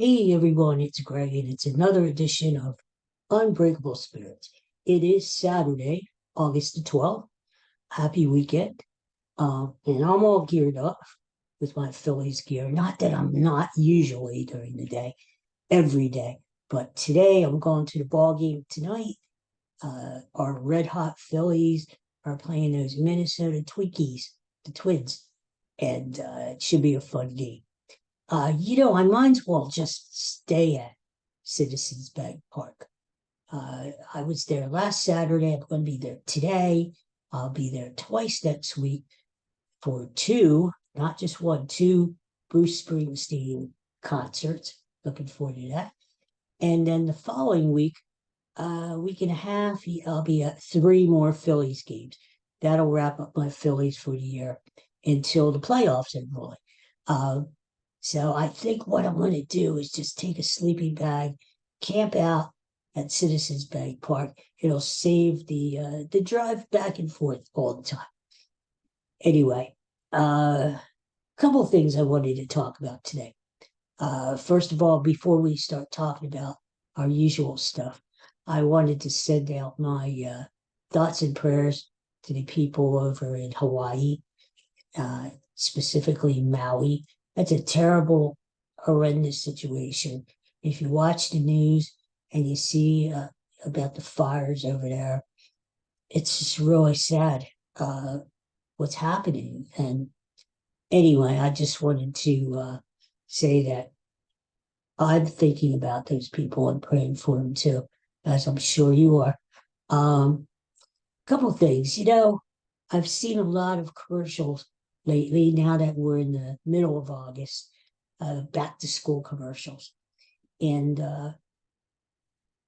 Hey everyone, it's Greg, and it's another edition of Unbreakable Spirits. It is Saturday, August the 12th. Happy weekend. And I'm all geared up with my Phillies gear. Not that I'm not usually during the day, every day, but today I'm going to the ball game tonight. Our red hot Phillies are playing those Minnesota Twinkies, the Twins, and it should be a fun game. I might as well just stay at Citizens Bank Park. I was there last Saturday. I'm going to be there today. I'll be there twice next week for two, not just one, two Bruce Springsteen concerts. Looking forward to that. And then the following week, week and a half, I'll be at three more Phillies games. That'll wrap up my Phillies for the year until the playoffs are rolling. Uh, so I think what I'm going to do is just take a sleeping bag, camp out at Citizens Bank Park. It'll save the drive back and forth all the time. Anyway, a couple of things I wanted to talk about today. First of all, before we start talking about our usual stuff, I wanted to send out my thoughts and prayers to the people over in Hawaii, specifically Maui. That's a terrible, horrendous situation. If you watch the news and you see about the fires over there, it's just really sad what's happening. And anyway, I just wanted to say that I'm thinking about those people and praying for them too, as I'm sure you are. Couple of things, I've seen a lot of commercials lately. Now that we're in the middle of August, back to school commercials, and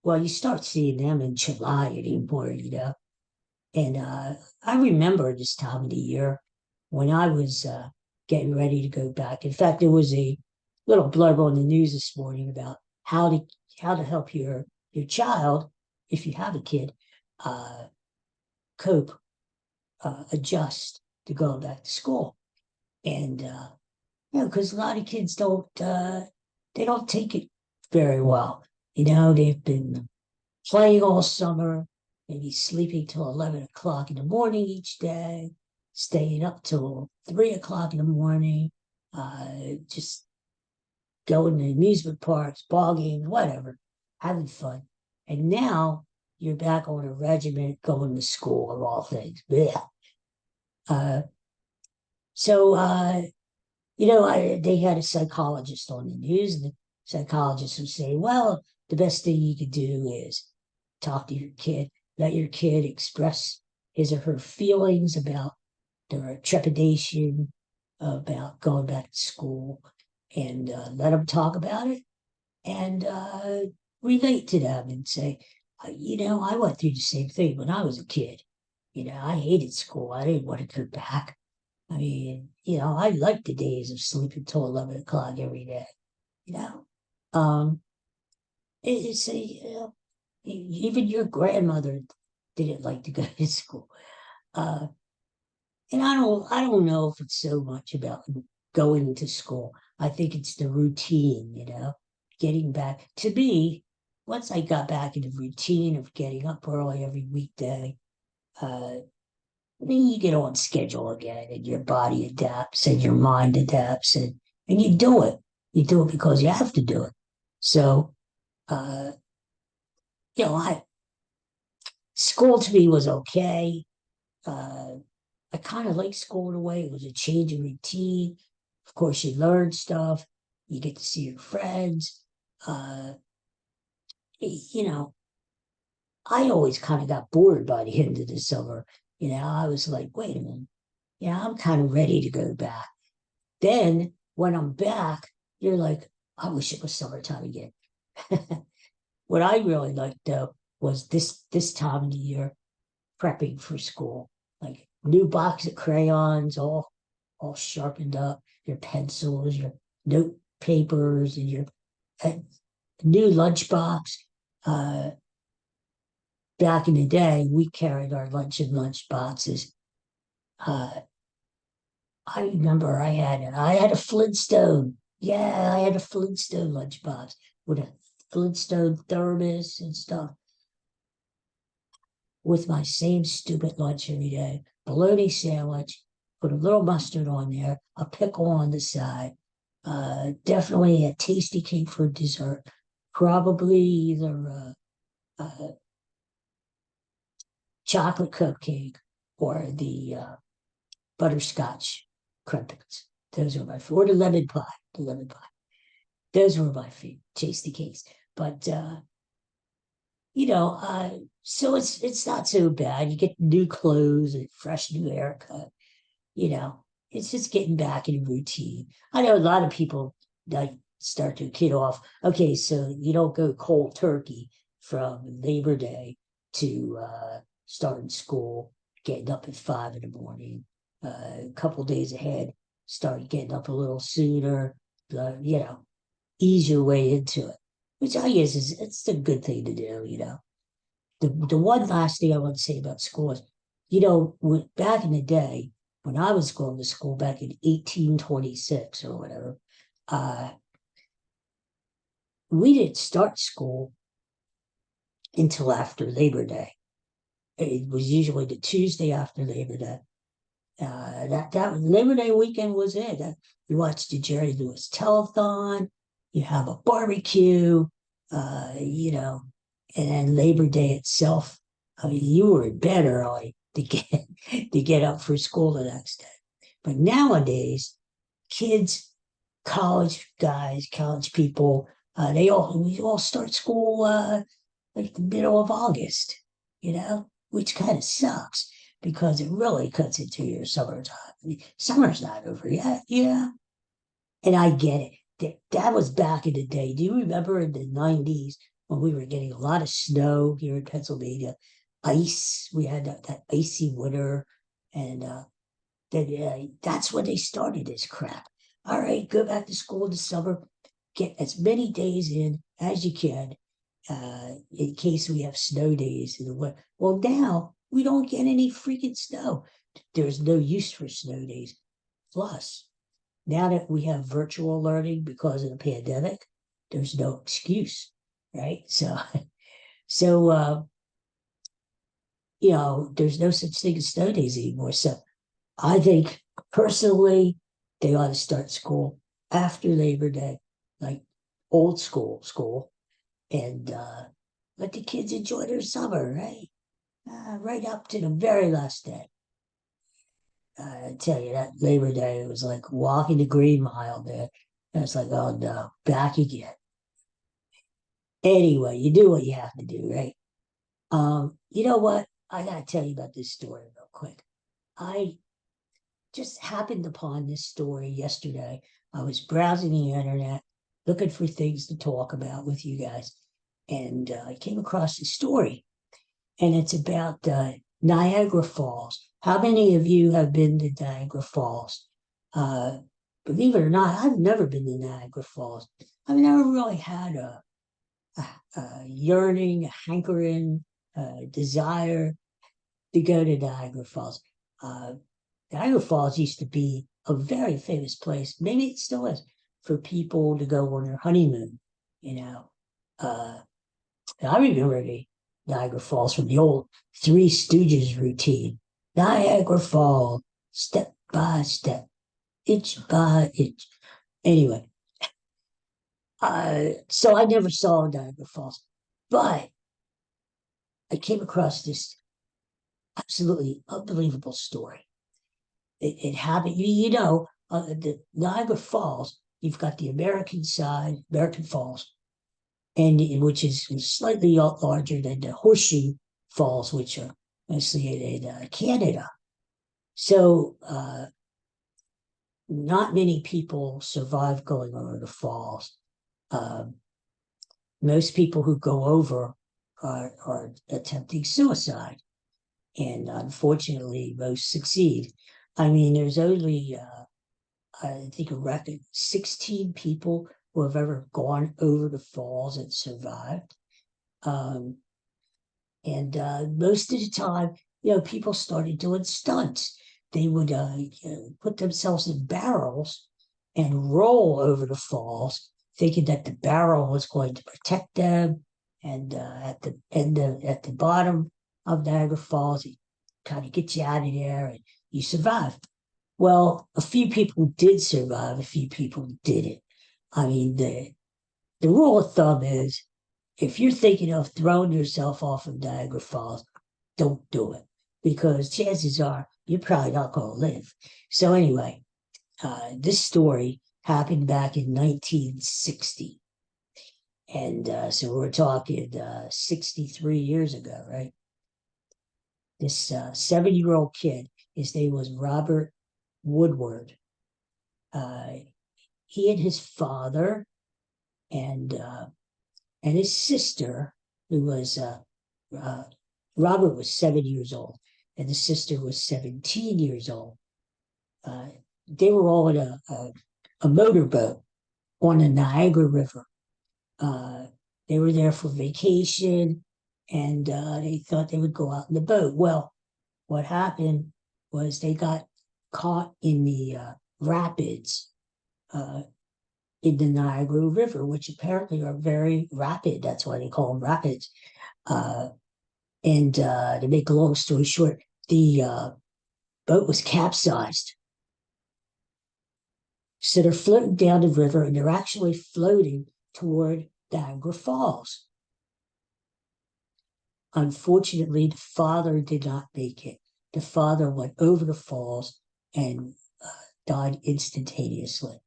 well, you start seeing them in July anymore. And I remember this time of the year when I was getting ready to go back. In fact, there was a little blurb on the news this morning about how to help your child, if you have a kid, cope, adjust to going back to school. And because a lot of kids they don't take it very well. They've been playing all summer, maybe sleeping till 11 o'clock in the morning each day, staying up till 3 o'clock in the morning, just going to amusement parks, ball games, whatever, having fun. And now you're back on a regiment going to school of all things. Yeah. Uh, so they had a psychologist on the news, and the psychologist was saying, well, the best thing you could do is talk to your kid, let your kid express his or her feelings about their trepidation about going back to school, and let them talk about it, and relate to them and say, I went through the same thing when I was a kid. I hated school. I didn't want to go back. I mean, I like the days of sleeping till 11 o'clock every day, you know. Um, it's even your grandmother didn't like to go to school. Uh, and I don't know if it's so much about going to school. I think it's the routine, getting back. To me, once I got back in the routine of getting up early every weekday, uh, then you get on schedule again, and your body adapts and your mind adapts, and you do it. You do it because you have to do it. So, uh, I school to me was okay. Uh, I kind of like school in a way. It was a change of routine. Of course, you learn stuff. You get to see your friends. Uh, you know, I always kind of got bored by the end of the summer. I was like, wait a minute. Yeah, I'm kind of ready to go back. Then when I'm back, you're like, I wish it was summertime again. What I really liked though was this time of the year prepping for school. Like new box of crayons, all sharpened up, your pencils, your note papers, and your uh, new lunchbox. Uh, Back in the day, we carried our lunch boxes. Uh, I remember I had a Flintstone. Yeah, I had a Flintstone lunchbox with a Flintstone thermos and stuff with my same stupid lunch every day. Bologna sandwich, put a little mustard on there, a pickle on the side, definitely a tasty cake for dessert. Probably either chocolate cupcake or the butterscotch crumpets. Those are my or the lemon pie. The lemon pie. Those were my favorite tasty cakes. But so it's not so bad. You get new clothes and fresh new haircut. You know, it's just getting back in routine. I know a lot of people like start to kid off. Okay, so you don't go cold turkey from Labor Day to starting school, getting up at 5 in the morning, a couple days ahead, start getting up a little sooner. Ease your way into it, which I guess is it's a good thing to do. The one last thing I want to say about school is, back in the day when I was going to school back in 1826 or whatever, uh, we didn't start school until after Labor Day. It was usually the Tuesday after Labor Day. That Labor Day weekend was it. You watched the Jerry Lewis telethon, you have a barbecue, uh, you know, and then Labor Day itself. I mean, you were in bed early to get up for school the next day. But nowadays, kids, college guys, college people, we all start school like the middle of August, which kind of sucks because it really cuts into your summertime. I mean, summer's not over yet, and I get it. That was back in the day. Do you remember in the 90s when we were getting a lot of snow here in Pennsylvania? Ice. We had that icy winter, and that's when they started this crap. All right, go back to school in the summer, get as many days in as you can, in case we have snow days in the winter. Well, now we don't get any freaking snow. There's no use for snow days. Plus, now that we have virtual learning because of the pandemic, there's no excuse, right? So there's no such thing as snow days anymore. So I think personally, they ought to start school after Labor Day, like old school, and let the kids enjoy their summer, right? Right up to the very last day. I tell you, that Labor Day, it was like walking the Green Mile there. And it's like, oh no, back again. Anyway, you do what you have to do, right? You know what? I gotta tell you about this story real quick. I just happened upon this story yesterday. I was browsing the internet, looking for things to talk about with you guys, and I came across this story, and it's about Niagara Falls. How many of you have been to Niagara Falls? Uh, Believe it or not, I've never been to Niagara Falls. I've never really had a yearning, a hankering, desire to go to Niagara Falls. Uh, Niagara Falls used to be a very famous place. Maybe it still is for people to go on their honeymoon. You know, uh, I remember the Niagara Falls from the old Three Stooges routine. Niagara Falls, step by step, inch by inch. Anyway, so I never saw Niagara Falls, but I came across this absolutely unbelievable story. It happened, the Niagara Falls, you've got the American side, American Falls, and which is slightly larger than the Horseshoe Falls, which are mostly in Canada. So not many people survive going over the falls. Um, Most people who go over are attempting suicide, and unfortunately, most succeed. I mean, there's only I think a record 16 people who have ever gone over the falls and survived. Um, and most of the time, people started doing stunts. They would put themselves in barrels and roll over the falls, thinking that the barrel was going to protect them. And at the bottom of Niagara Falls, it kind of gets you out of there and you survive. Well, a few people did survive, a few people didn't. I mean, the rule of thumb is if you're thinking of throwing yourself off of Niagara Falls, don't do it because chances are you're probably not going to live. So, anyway, this story happened back in 1960. And so we're talking 63 years ago, right? This 7-year-old kid, his name was Robert Woodward. He and his father and his sister, who was uh, Robert was 7 years old, and the sister was 17 years old. They were all in a motorboat on the Niagara River. They were there for vacation, and they thought they would go out in the boat. Well, what happened was they got caught in the rapids in the Niagara River, which apparently are very rapid. That's why they call them rapids. And to make a long story short, the boat was capsized. So they're floating down the river and they're actually floating toward Niagara Falls. Unfortunately, the father did not make it. The father went over the falls and died instantaneously.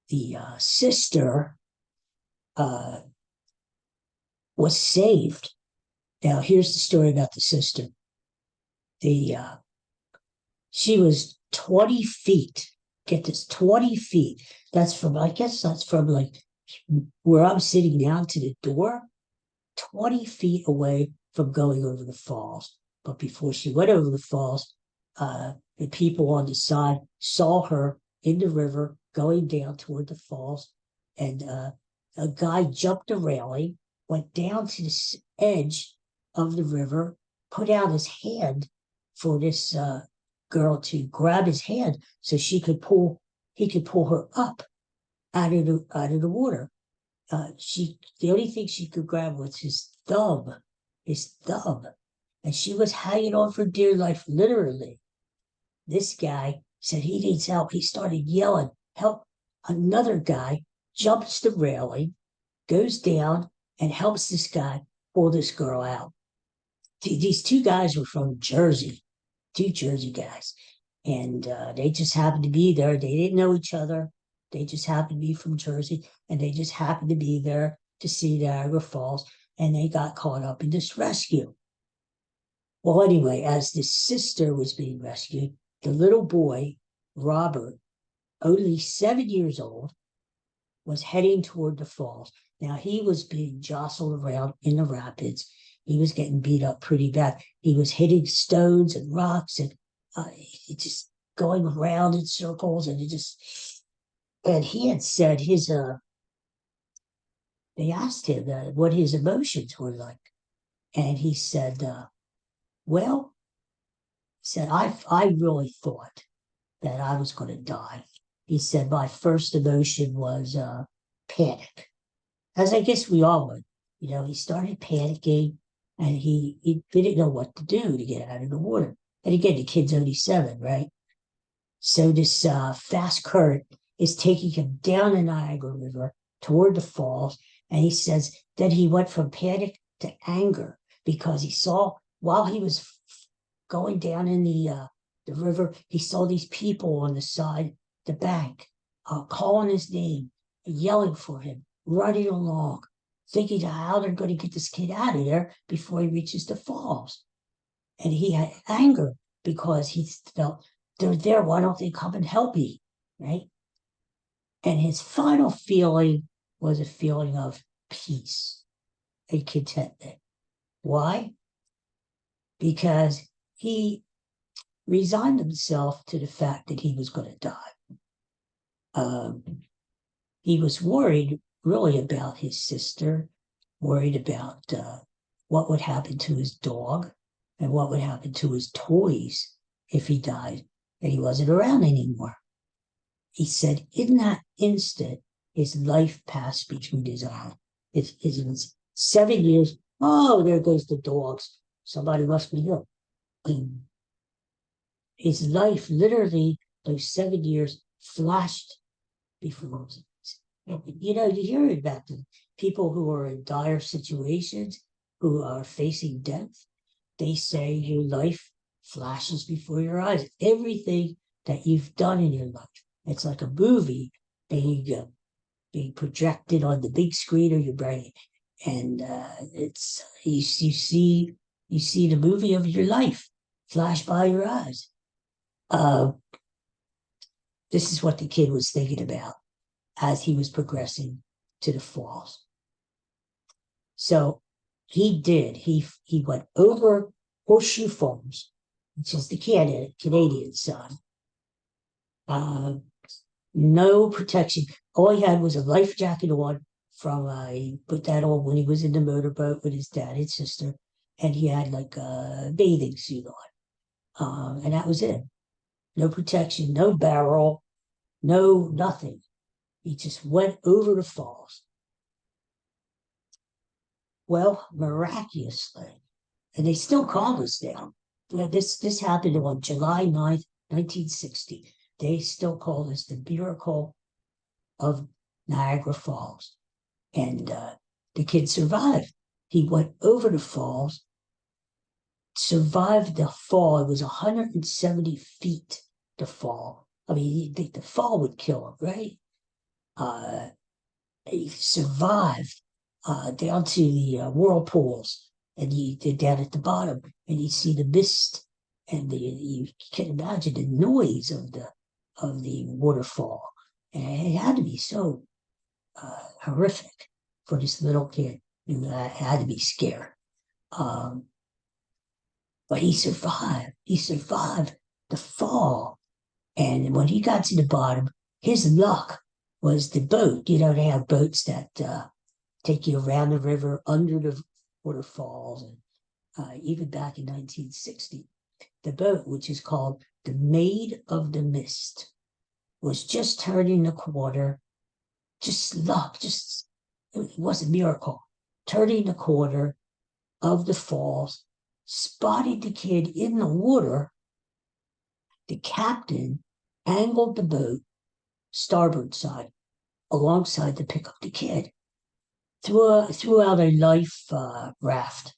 The sister was saved. Now, here's the story about the sister. She was 20 feet. Get this, 20 feet. I guess that's from like where I'm sitting down to the door, 20 feet away from going over the falls. But before she went over the falls, the people on the side saw her in the river going down toward the falls. And a guy jumped the railing, went down to the edge of the river, put out his hand for this girl to grab his hand so he could pull her up out of the water. The only thing she could grab was his thumb, and she was hanging on for dear life, literally. This guy said he needs help. He started yelling, "Help!" Another guy jumps the railing, goes down, and helps this guy pull this girl out. These two guys were from Jersey, two Jersey guys, and they just happened to be there. They didn't know each other. They just happened to be from Jersey, and they just happened to be there to see Niagara Falls, and they got caught up in this rescue. Well, anyway, as the sister was being rescued, the little boy, Robert, only 7 years old, was heading toward the falls. Now, he was being jostled around in the rapids. He was getting beat up pretty bad. He was hitting stones and rocks and just going around in circles. And he had said they asked him what his emotions were like. And he said, well, I really thought that I was going to die. He said, my first emotion was panic, as I guess we all would. He started panicking and he didn't know what to do to get out of the water. And again, the kid's only 7, right? So this fast current is taking him down the Niagara River toward the falls. And he says that he went from panic to anger because he saw while he was going down in the river, he saw these people on the side, the bank, calling his name, yelling for him, running along, thinking how they're going to get this kid out of there before he reaches the falls. And he had anger because he felt they're there. Why don't they come and help me? Right. And his final feeling was a feeling of peace and contentment. Why? Because he resigned himself to the fact that he was going to die. He was worried really about his sister, worried about what would happen to his dog and what would happen to his toys if he died and he wasn't around anymore. He said, in that instant, his life passed between his eyes. It was 7 years. Oh, there goes the dogs. Somebody must be here. His life, literally, those 7 years flashed before his eyes. You know, you hear about the people who are in dire situations, who are facing death. They say your life flashes before your eyes. Everything that you've done in your life. It's like a movie being projected on the big screen of your brain, and it's you see the movie of your life flash by your eyes. Uh, this is what the kid was thinking about as he was progressing to the falls. So he did. He went over Horseshoe Falls, which is the Canadian side. Uh, no protection. All he had was a life jacket on from he put that on when he was in the motorboat with his dad and sister, and he had like a bathing suit on, and that was it. No protection, no barrel, no nothing. He just went over the falls. Well, miraculously, and they still call this down. This happened on July 9th, 1960. They still call this the miracle of Niagara Falls. And the kid survived. He went over the falls, survived the fall. It was 170 feet to fall. I mean, the fall would kill him, right? Uh, he survived down to the whirlpools, and he did down at the bottom, and you see the mist, and you can imagine the noise of the waterfall. And it had to be so horrific for this little kid. And I had to be scared. Um, but he survived. He survived the fall. And when he got to the bottom, his luck was the boat. You know, they have boats that take you around the river, under the waterfalls. And even back in 1960, the boat, which is called the Maid of the Mist, was just turning the corner. Just luck, just it was a miracle. Turning the corner of the falls, spotted the kid in the water. The captain angled the boat starboard side alongside to pick up the kid. Threw out a life raft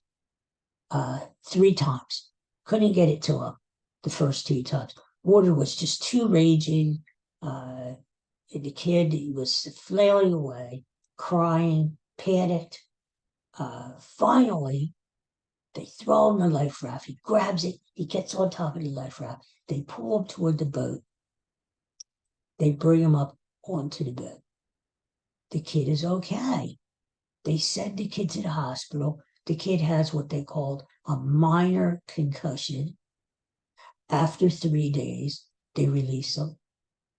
3 times. Couldn't get it to him the first 2 times. Water was just too raging. The kid, he was flailing away, crying, panicked. Finally, they throw him the life raft. He grabs it. He gets on top of the life raft. They pull him toward the boat. They bring him up onto the boat. The kid is okay. They send the kid to the hospital. The kid has what they called a minor concussion. After 3 days, they release him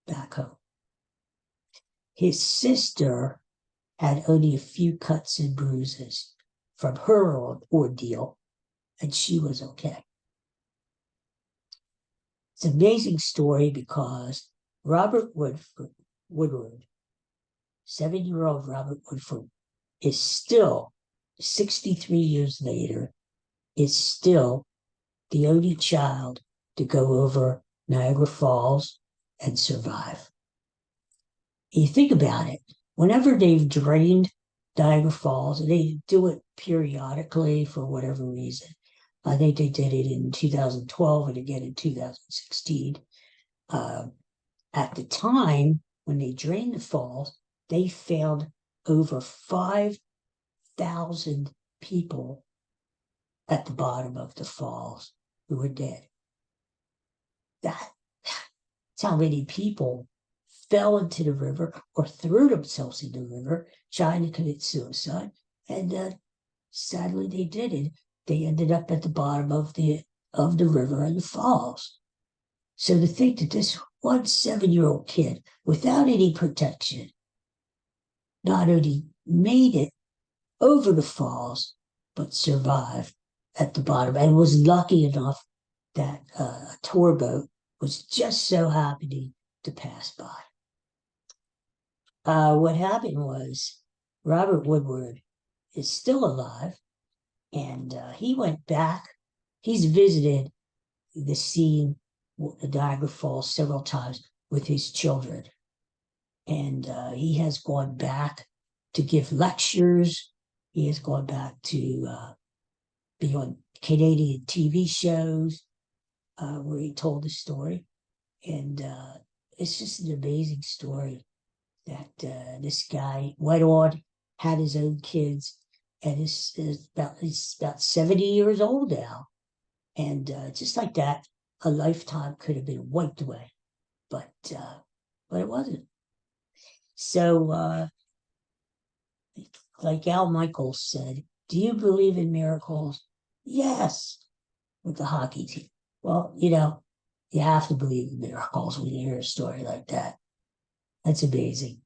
back home. His sister had only a few cuts and bruises from her ordeal, and she was okay. It's an amazing story because Robert Woodward, 7-year-old Robert Woodward, is still, 63 years later, is still the only child to go over Niagara Falls and survive. You think about it, whenever they've drained Niagara Falls, and they do it periodically for whatever reason. I think they did it in 2012 and again in 2016. At the time, when they drained the falls, they found over 5,000 people at the bottom of the falls who were dead. That's how many people fell into the river or threw themselves in the river trying to commit suicide. And sadly, they did it. They ended up at the bottom of the river and the falls. So to think that this one 7-year-old kid, without any protection, not only made it over the falls, but survived at the bottom and was lucky enough that a tour boat was just so happening to pass by. What happened was Robert Woodward is still alive, and he went back. He's visited the scene, the Niagara Falls, several times with his children, and he has gone back to give lectures. He has gone back to be on Canadian TV shows where he told the story, and it's just an amazing story that this guy went on, had his own kids, and he's about 70 years old now. And just like that, a lifetime could have been wiped away, but it wasn't. So, like Al Michaels said, do you believe in miracles? Yes, with the hockey team. Well, you have to believe in miracles when you hear a story like that. That's amazing.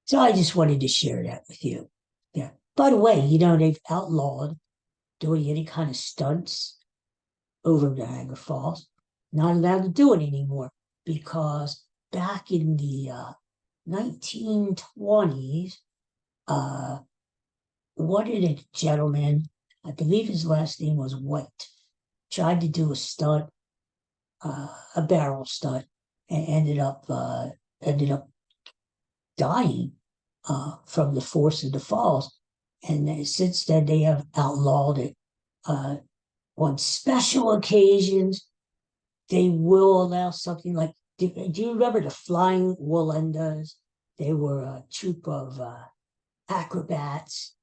So I just wanted to share that with you. Yeah. By the way, they've outlawed doing any kind of stunts over Niagara Falls. Not allowed to do it anymore because back in the 1920s, one of the gentlemen, I believe his last name was White, tried to do a stunt, a barrel stunt, and ended up dying from the force of the falls. And since then, they have outlawed it. On special occasions, they will allow something like, do you remember the Flying Wallendas? They were a troupe of acrobats,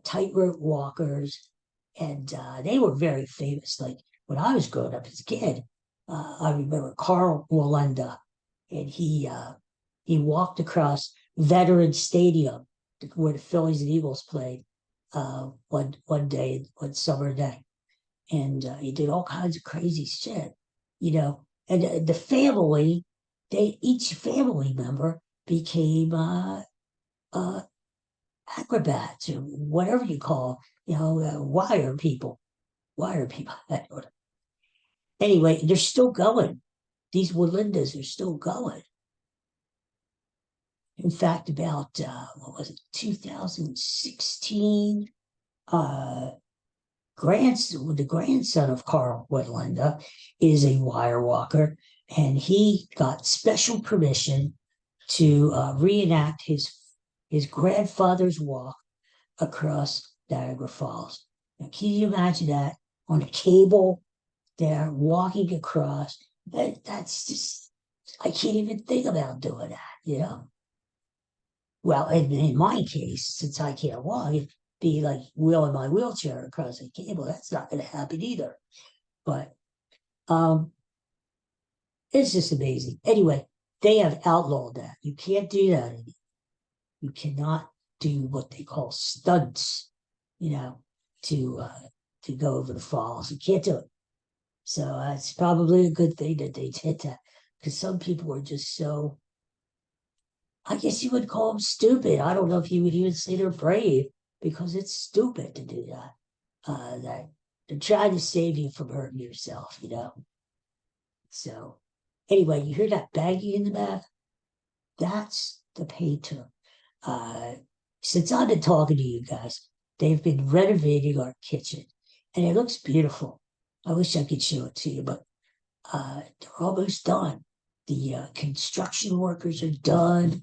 tightrope walkers, and they were very famous. Like when I was growing up as a kid, I remember Carl Wallenda, and he walked across Veterans Stadium where the Phillies and Eagles played one day, one summer day, and he did all kinds of crazy shit. And the family, each family member became acrobats or whatever you call, wire people, wire people. I don't know. Anyway, they're still going. These Walindas are still going. In fact, about what was it, 2016? The grandson of Carl Walinda is a wire walker, and he got special permission to reenact his grandfather's walk across Niagara Falls. Now, can you imagine that on a cable? They're walking across. That's just, I can't even think about doing that. Well, in my case, since I can't walk, it'd be like wheeling my wheelchair across a cable. That's not going to happen either. But it's just amazing. Anyway, they have outlawed that. You can't do that anymore. You cannot do what they call stunts, to go over the falls. You can't do it. So it's probably a good thing that they did that, because some people are just so, I guess you would call them stupid. I don't know if you would even say they're brave, because it's stupid to do that. That they're trying to save you from hurting yourself. So anyway, you hear that banging in the back? That's the painter. Since I've been talking to you guys, they've been renovating our kitchen, and it looks beautiful. I wish I could show it to you, but they're almost done. The construction workers are done.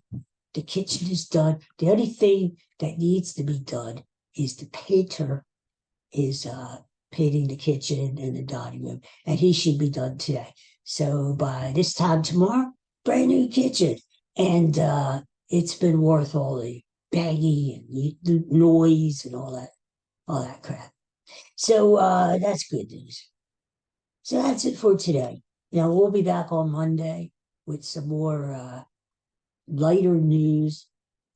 The kitchen is done. The only thing that needs to be done is the painter is painting the kitchen and the dining room, and he should be done today. So by this time tomorrow, brand new kitchen, and it's been worth all the banging and the noise and all that crap. So that's good news. So that's it for today. We'll be back on Monday with some more lighter news,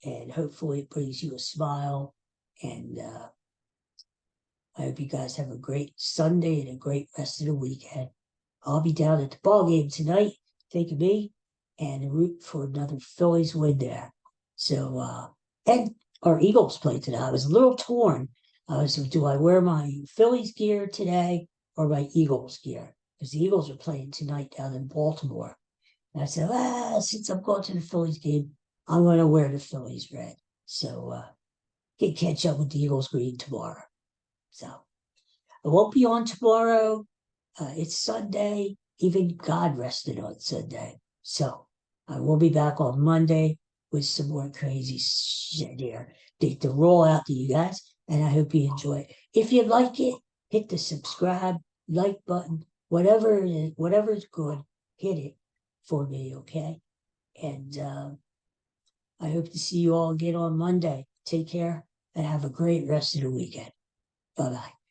and hopefully it brings you a smile. And I hope you guys have a great Sunday and a great rest of the weekend. I'll be down at the ball game tonight. Think of me and root for another Phillies win there. So, and our Eagles play today. I was a little torn. So do I wear my Phillies gear today or my Eagles gear? Because the Eagles are playing tonight down in Baltimore. And I said, since I'm going to the Phillies game, I'm going to wear the Phillies red. So can catch up with the Eagles green tomorrow. So I won't be on tomorrow. It's Sunday. Even God rested on Sunday. So I will be back on Monday with some more crazy shit here to roll out to you guys. And I hope you enjoy it. If you like it, hit the subscribe, like button, whatever it is, whatever's good, hit it for me, okay? And I hope to see you all again on Monday. Take care and have a great rest of the weekend. Bye bye.